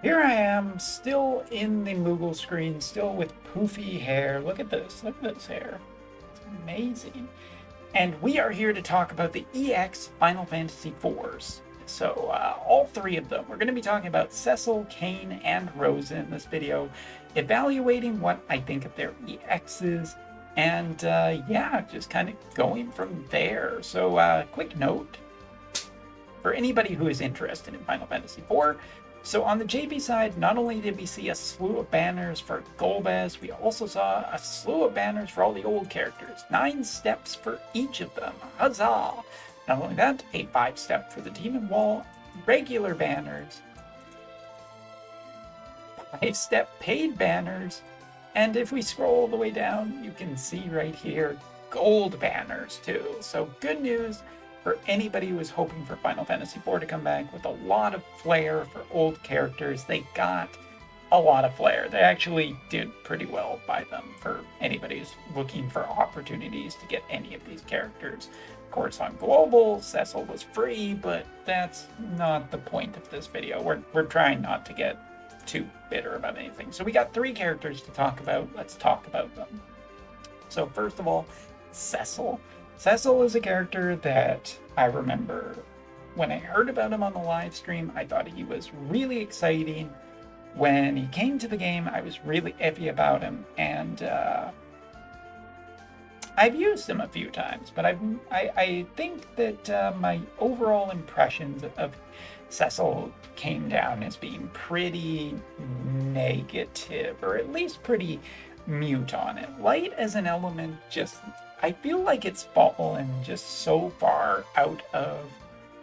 Here I am, still in the Moogle screen, still with poofy hair. Look at this. Look at this hair. It's amazing. And we are here to talk about the EX Final Fantasy IVs. So, all three of them. We're going to be talking about Cecil, Kane, and Rosa in this video, evaluating what I think of their EXs, and yeah, just kind of going from there. So, quick note for anybody who is interested in Final Fantasy IV. So on the JP side, not only did we see a slew of banners for Golbez, we also saw a slew of banners for all the old characters. 9 steps for each of them. Huzzah! Not only that, a 5-step for the Demon Wall, regular banners, 5-step paid banners, and if we scroll all the way down, you can see right here, gold banners too. So good news for anybody who is hoping for Final Fantasy IV to come back with a lot of flair for old characters. They got a lot of flair. They actually did pretty well by them for anybody who's looking for opportunities to get any of these characters. Of course, on Global, Cecil was free, but that's not the point of this video. We're trying not to get too bitter about anything. So we got 3 characters to talk about. Let's talk about them. So first of all, Cecil. Cecil is a character that I remember when I heard about him on the live stream, I thought he was really exciting. When he came to the game, I was really iffy about him, and I've used him a few times, but I think that my overall impressions of Cecil came down as being pretty negative, or at least pretty mute on it. Light as an element, just I feel like it's fallen just so far out of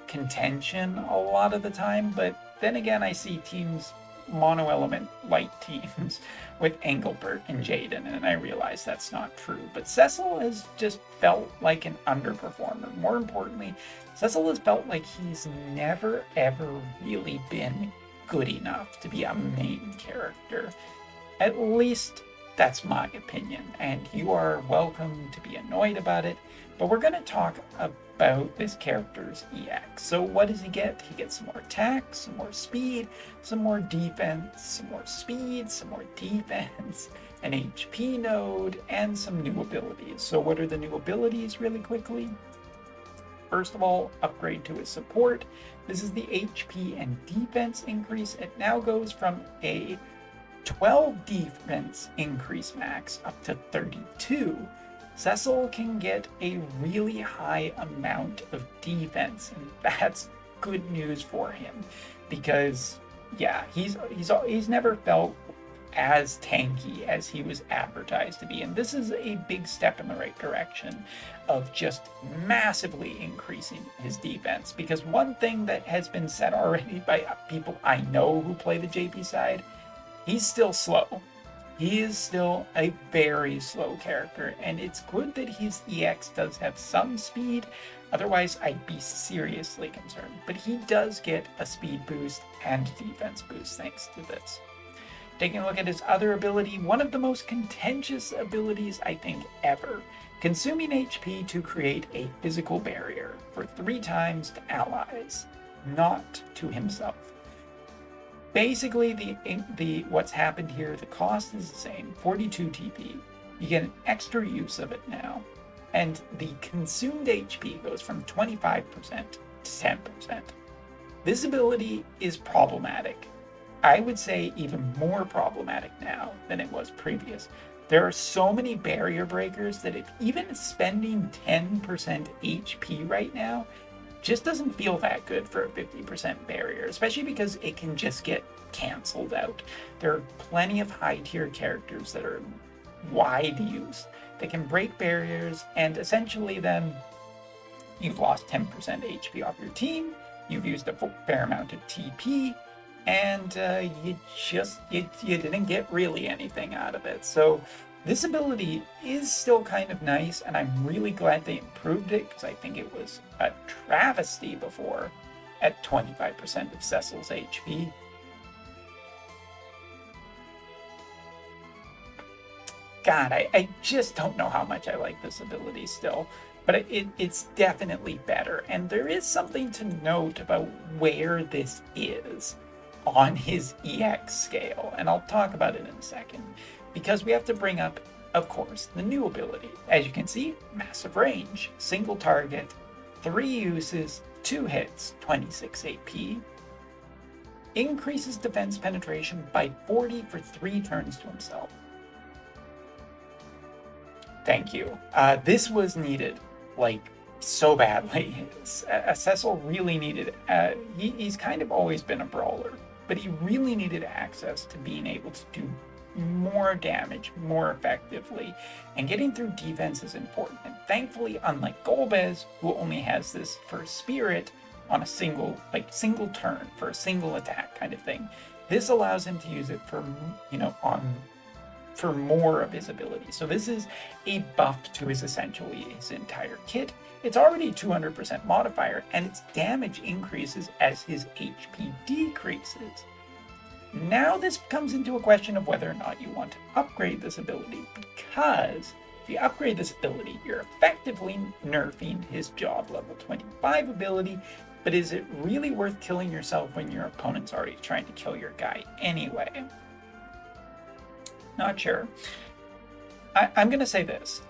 contention a lot of the time, but then again, I see teams, mono element light teams, with Engelbert and Jaden, and I realize that's not true. But Cecil has just felt like an underperformer. More importantly, Cecil has felt like he's never ever really been good enough to be a main character. At least that's my opinion, and you are welcome to be annoyed about it, but we're going to talk about this character's EX. So what does he get? He gets some more attack, some more speed, some more defense, some more speed, some more defense, an HP node, and some new abilities. So what are the new abilities really quickly? First of all, upgrade to his support. This is the HP and defense increase. It now goes from a 12 defense increase max up to 32. Cecil can get a really high amount of defense, and that's good news for him because, yeah, he's never felt as tanky as he was advertised to be, and this is a big step in the right direction of just massively increasing his defense. Because one thing that has been said already by people I know who play the JP side, he's still slow. He is still a very slow character, and it's good that his EX does have some speed, otherwise I'd be seriously concerned. But he does get a speed boost and defense boost thanks to this. Taking a look at his other ability, one of the most contentious abilities I think ever, consuming HP to create a physical barrier for 3 times to allies, not to himself. Basically, the what's happened here, the cost is the same, 42 TP. You get an extra use of it now, and the consumed HP goes from 25% to 10%. This ability is problematic. I would say even more problematic now than it was previous. There are so many barrier breakers that if even spending 10% HP right now just doesn't feel that good for a 50% barrier, especially because it can just get canceled out. There are plenty of high tier characters that are wide use that can break barriers, and essentially then you've lost 10% HP off your team, you've used a fair amount of TP, and you didn't get really anything out of it. So this ability is still kind of nice, and I'm really glad they improved it because I think it was a travesty before at 25% of Cecil's HP. God, I just don't know how much I like this ability still, but it's definitely better. And there is something to note about where this is. on his EX scale, and I'll talk about it in a second, because we have to bring up, of course, the new ability. As you can see, massive range, single target, 3 uses, 2 hits, 26 AP, increases defense penetration by 40 for 3 turns to himself. Thank you. This was needed, like, so badly. Cecil really needed, he's kind of always been a brawler, but he really needed access to being able to do more damage more effectively, and getting through defense is important. And thankfully, unlike Golbez, who only has this for Spirit on a single turn for a single attack kind of thing, this allows him to use it for, for more of his abilities. So this is a buff to essentially his entire kit. It's already 200% modifier, and its damage increases as his HP decreases. Now this comes into a question of whether or not you want to upgrade this ability, because if you upgrade this ability, you're effectively nerfing his job level 25 ability, but is it really worth killing yourself when your opponent's already trying to kill your guy anyway? Not sure. I'm going to say this.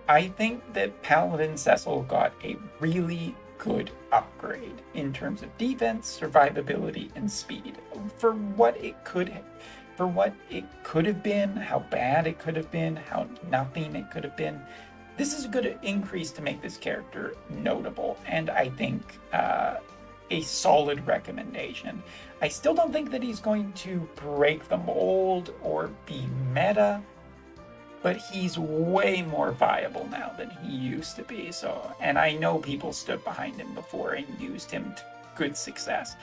I think that Paladin Cecil got a really good upgrade in terms of defense, survivability, and speed for what it could have been, how bad it could have been, how nothing it could have been. This is a good increase to make this character notable, and I think a solid recommendation. I still don't think that he's going to break the mold or be meta, but he's way more viable now than he used to be. So, and I know people stood behind him before and used him to good success.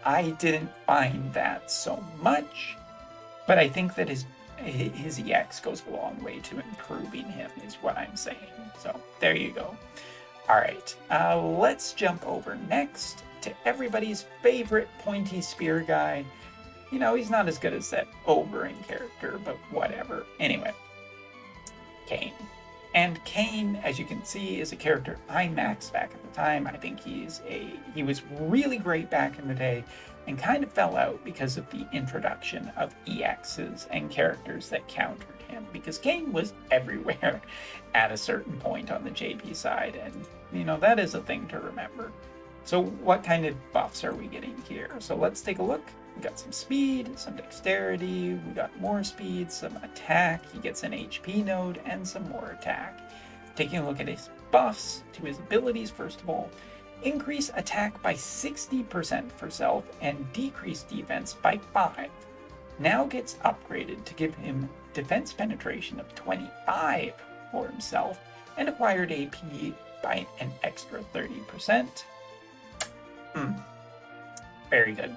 I didn't find that so much, but I think that his EX goes a long way to improving him, is what I'm saying. So there you go. All right, let's jump over next to everybody's favorite pointy spear guy. You know, he's not as good as that Oberyn character, but whatever. Anyway, Kain. And Kain, as you can see, is a character I maxed back at the time. I think he was really great back in the day, and kind of fell out because of the introduction of EXs and characters that countered him, because Kain was everywhere at a certain point on the JP side, and that is a thing to remember. So what kind of buffs are we getting here? So let's take a look. We got some speed, some dexterity, we got more speed, some attack. He gets an HP node and some more attack. Taking a look at his buffs to his abilities, first of all, increase attack by 60% for self and decrease defense by 5. Now gets upgraded to give him defense penetration of 25 for himself and acquired AP by an extra 30%. Very good.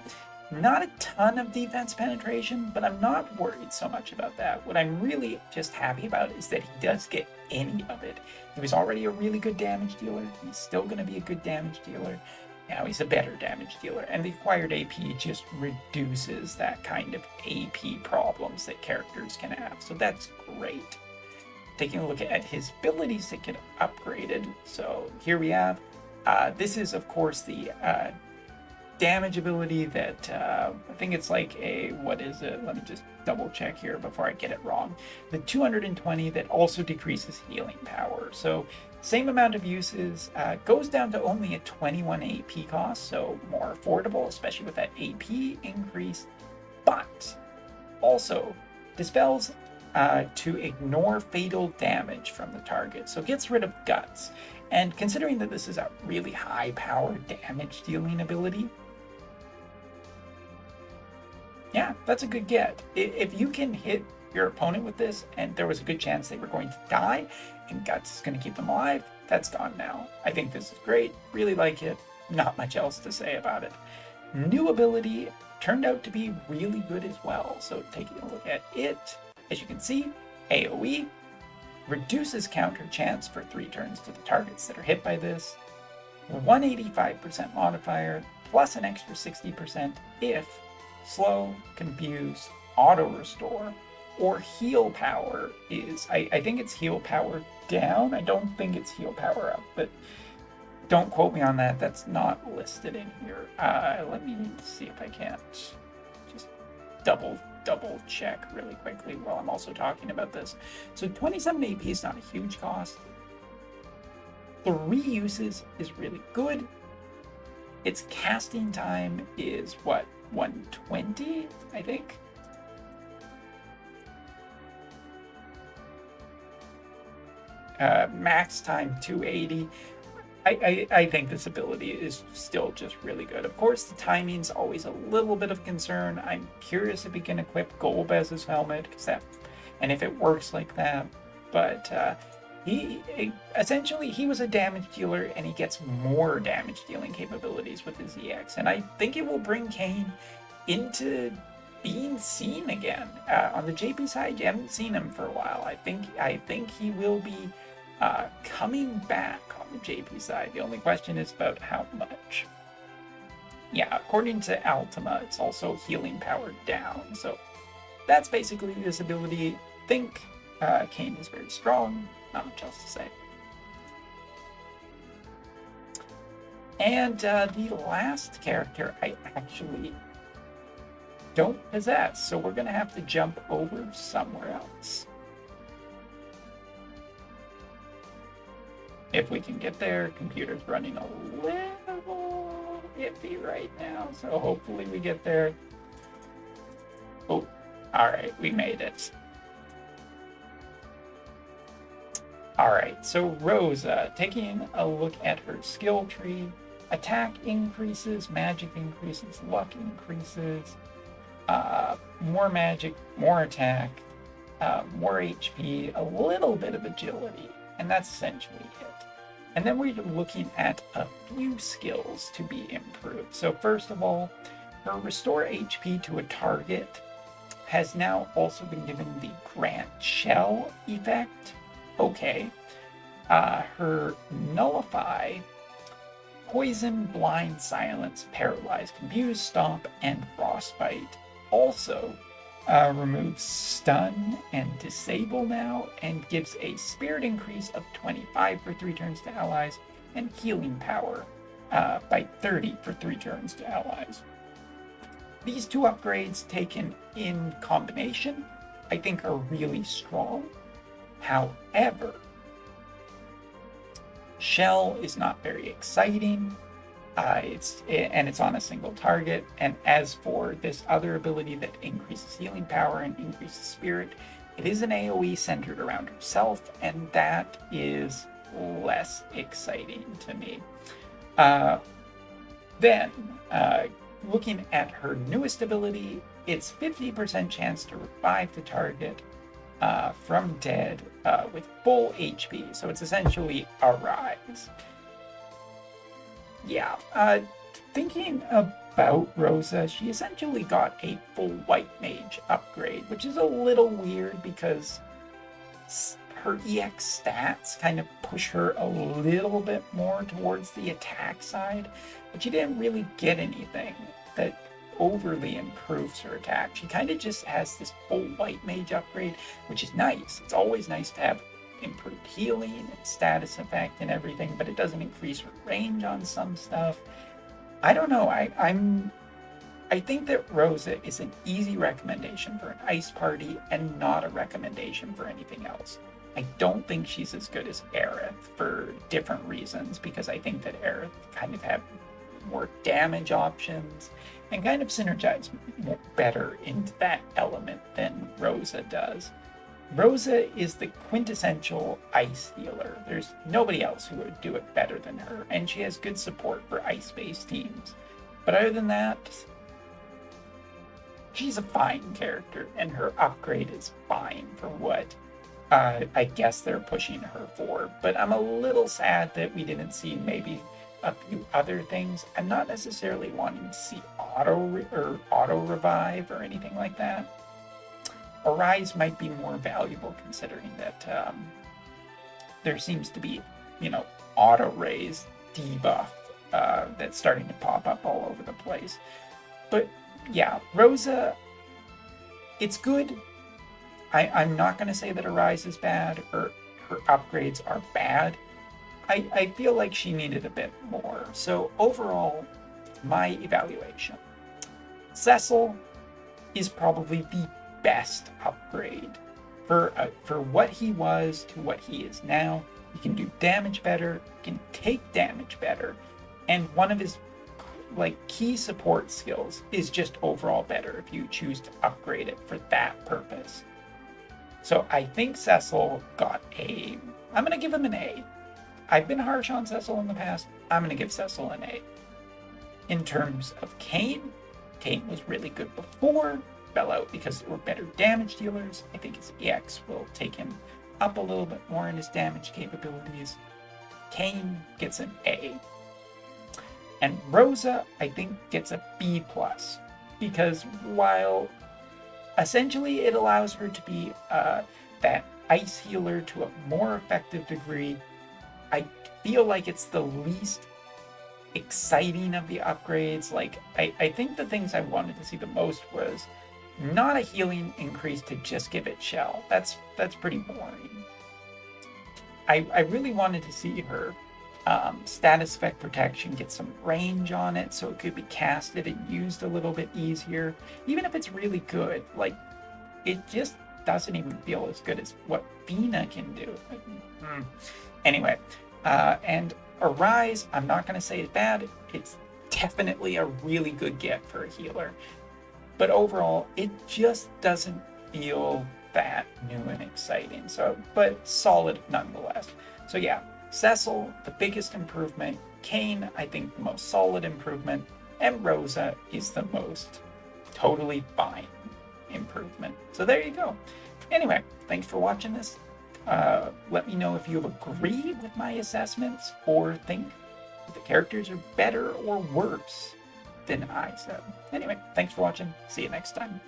Not a ton of defense penetration, but I'm not worried so much about that. What I'm really just happy about is that he does get any of it. He was already a really good damage dealer. He's still going to be a good damage dealer. Now he's a better damage dealer. And the acquired AP just reduces that kind of AP problems that characters can have. So that's great. Taking a look at his abilities that get upgraded. So here we have, this is of course the damage ability that I think it's like what is it? Let me just double check here before I get it wrong. The 220 that also decreases healing power. So same amount of uses, goes down to only a 21 AP cost, so more affordable, especially with that AP increase, but also dispels to ignore fatal damage from the target, so gets rid of guts. And considering that this is a really high powered damage dealing ability, yeah, that's a good get. If you can hit your opponent with this, and there was a good chance they were going to die, and Guts is going to keep them alive, that's gone now. I think this is great. Really like it. Not much else to say about it. New ability turned out to be really good as well. So taking a look at it, as you can see, AoE reduces counter chance for 3 turns to the targets that are hit by this. 185% modifier plus an extra 60% if slow, confused, auto restore, or heal power is, I think it's heal power down. I don't think it's heal power up, but Don't quote me on that. That's not listed in here. Let me see if I can't just double check really quickly while I'm also talking about this. So 27 AP is not a huge cost. 3 uses is really good. Its casting time is what, 120, I think? Max time 280. I think this ability is still just really good. Of course, the timing's always a little bit of concern. I'm curious if he can equip Golbez's helmet, and if it works like that. But he was a damage dealer, and he gets more damage dealing capabilities with his EX. And I think it will bring Kain into being seen again. On the JP side, you haven't seen him for a while. I think he will be coming back on the JP side. The only question is about how much. Yeah, according to Ultima, it's also healing power down. So that's basically this ability. I think Kain is very strong. Not much else to say. And the last character I actually don't possess, so we're going to have to jump over somewhere else. If we can get there. Computer's running a little iffy right now, so hopefully we get there. Oh, alright, we made it. Alright, so Rosa, taking a look at her skill tree, attack increases, magic increases, luck increases, more magic, more attack, more HP, a little bit of agility, and that's essentially it. And then we're looking at a few skills to be improved. So first of all, her restore HP to a target has now also been given the Grant Shell effect. Okay. Her nullify, poison, blind, silence, paralyze, confuse, stomp, and frostbite also removes stun and disable now, and gives a spirit increase of 25 for 3 turns to allies, and healing power by 30 for 3 turns to allies. These 2 upgrades taken in combination, I think, are really strong. However, Shell is not very exciting. It's on a single target. And as for this other ability that increases healing power and increases spirit, it is an AoE centered around herself, and that is less exciting to me. Then, looking at her newest ability, it's 50% chance to revive the target from dead with full HP. So it's essentially Arise. Yeah, thinking about Rosa, she essentially got a full White Mage upgrade, which is a little weird because her EX stats kind of push her a little bit more towards the attack side, but she didn't really get anything that overly improves her attack. She kind of just has this full White Mage upgrade, which is nice. It's always nice to have improved healing and status effect and everything, but it doesn't increase her range on some stuff. I don't know. I think that Rosa is an easy recommendation for an ice party and not a recommendation for anything else. I don't think she's as good as Aerith for different reasons, because I think that Aerith kind of have more damage options and kind of synergize better into that element than Rosa does. Rosa is the quintessential ice healer. There's nobody else who would do it better than her, and she has good support for ice-based teams. But other than that, she's a fine character, and her upgrade is fine for what I guess they're pushing her for. But I'm a little sad that we didn't see maybe a few other things. I'm not necessarily wanting to see auto revive or anything like that. Arise might be more valuable, considering that there seems to be, auto raise debuff that's starting to pop up all over the place. But yeah, Rosa, it's good. I'm not going to say that Arise is bad or her upgrades are bad. I feel like she needed a bit more. So overall, my evaluation. Cecil is probably the best upgrade for what he was to what he is now. He can do damage better, he can take damage better, and one of his key support skills is just overall better if you choose to upgrade it for that purpose. So I think Cecil got I'm going to give him an A. I've been harsh on Cecil in the past. I'm going to give Cecil an A. In terms of Kane, Kane was really good before, fell out because there were better damage dealers. I think his EX will take him up a little bit more in his damage capabilities. Kane gets an A. And Rosa, I think, gets a B+, because while essentially it allows her to be that ice healer to a more effective degree, I feel like it's the least exciting of the upgrades. I think the things I wanted to see the most was not a healing increase to just give it shell. That's pretty boring. I really wanted to see her status effect protection get some range on it so it could be casted and used a little bit easier. Even if it's really good, it just doesn't even feel as good as what Vina can do. Anyway, and Arise, I'm not going to say it's bad. It's definitely a really good get for a healer. But overall, it just doesn't feel that new and exciting. But solid nonetheless. So yeah, Cecil, the biggest improvement. Kane, I think the most solid improvement. And Rosa is the most totally fine improvement. So there you go. Anyway, thanks for watching this. Let me know if you agree with my assessments or think the characters are better or worse than I said. Anyway, thanks for watching. See you next time.